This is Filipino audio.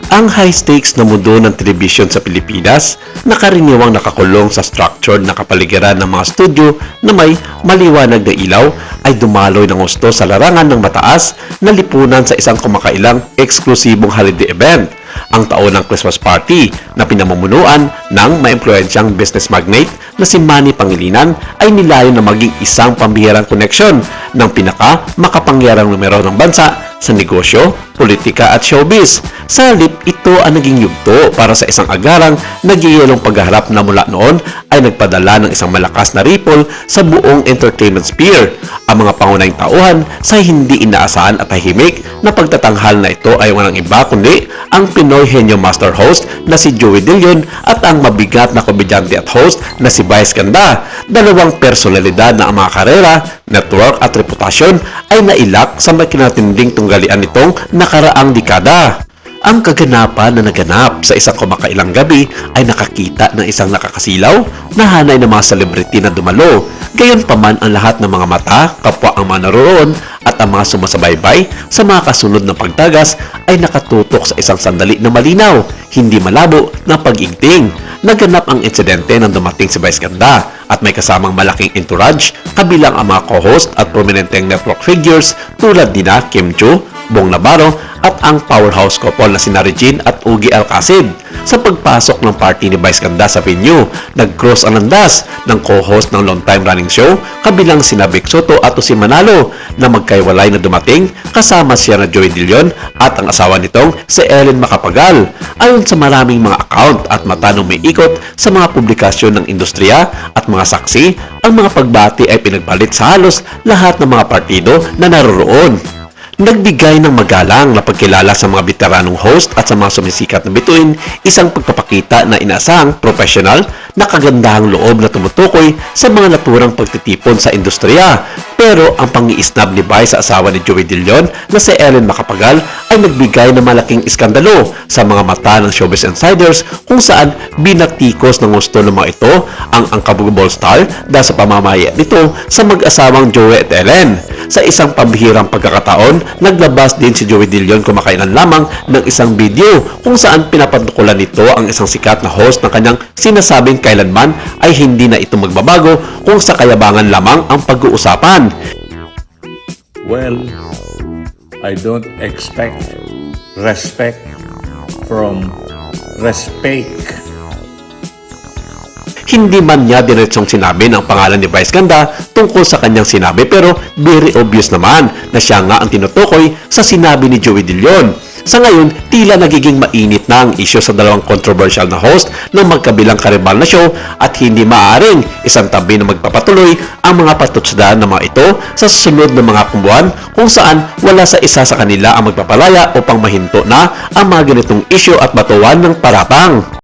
Ang high-stakes na mundo ng telebisyon sa Pilipinas, nakaraniwang nakakulong sa structured na kapaligiran ng mga studio na may maliwanag na ilaw, ay dumaloy ng gusto sa larangan ng mataas na lipunan sa isang kumakailang eksklusibong holiday event, ang taunang Christmas party na pinamumunuan ng maimpluwensyang business magnate na si Manny Pangilinan ay nilayon na maging isang pambihirang koneksyon ng pinaka-makapangyarang numero ng bansa sa negosyo, politika at showbiz. Sa halip, ito ang naging yugto para sa isang agarang nagiyelong pagharap na mula noon ay nagpadala ng isang malakas na ripple sa buong entertainment sphere. Ang mga pangunahing tauhan sa hindi inaasahan at tahimik na pagtatanghal na ito ay walang iba kundi ang Pinoy Henyo Master Host na si Joey De Leon at ang mabigat na komedyante at host na si Vice Ganda. Dalawang personalidad na ang mga karera, network at reputasyon ay nailak sa makinatinding tunggalian nitong nakaraang dekada. Ang kaganapan na naganap sa isang kumakailang gabi ay nakakita ng isang nakakasilaw na hanay ng mga celebrity na dumalo. Gayunpaman ang lahat ng mga mata, kapwa ang mga naroon at ang mga sumasabaybay sa mga kasunod na pagtagas ay nakatutok sa isang sandali na malinaw, hindi malabo na pag-igting. Naganap ang insidente nang dumating si Vice Ganda at may kasamang malaking entourage kabilang ang mga co-host at prominenteng network figures tulad nina Kim Chiu, Bong Navarro at ang powerhouse couple na sina Regine at Ugi Alcacid. Sa pagpasok ng party ni Vice Ganda sa venue, nag-cross ang landas ng co-host ng long-time running show kabilang sina Vic Soto at si Manalo na magkaiwalay na dumating kasama siya na Joey De Leon at ang asawa nitong si Ellen Macapagal. Ayon sa maraming mga account at mata nung may ikot sa mga publikasyon ng industriya at mga saksi, ang mga pagbati ay pinagbalit sa halos lahat ng mga partido na naroroon. Nagbigay ng magalang na pagkilala sa mga veteranong host at sa mga sumisikat na bituin, isang pagpapakita na inaasahang professional na kagandahang loob na tumutukoy sa mga naturang pagtitipon sa industriya. Pero ang pangiisnab ni Vice sa asawa ni Joey De Leon na si Ellen Macapagal ay nagbigay ng malaking iskandalo sa mga mata ng showbiz insiders kung saan binatikos ng gusto ng mga ito ang Unbreakable Star dahil sa pamamahiya nito sa mag-asawang Joey at Ellen. Sa isang pambihirang pagkakataon, naglabas din si Joey De Leon kumakailan lamang ng isang video kung saan pinapatukulan nito ang isang sikat na host na kanyang sinasabing kailanman ay hindi na ito magbabago kung sa kayabangan lamang ang pag-uusapan. Well, I don't expect respect from respect. Hindi man niya diretsong sinabi ng pangalan ni Vice Ganda tungkol sa kanyang sinabi pero very obvious naman na siya nga ang tinutukoy sa sinabi ni Joey De Leon. Sa ngayon, tila nagiging mainit na ang isyu sa dalawang controversial na host ng magkabilang karibal na show at hindi maaaring isang tabi na magpapatuloy ang mga patutsdahan ng mga ito sa susunod na mga buwan kung saan wala sa isa sa kanila ang magpapalaya upang mahinto na ang mga ganitong isyu at batuan ng paratang.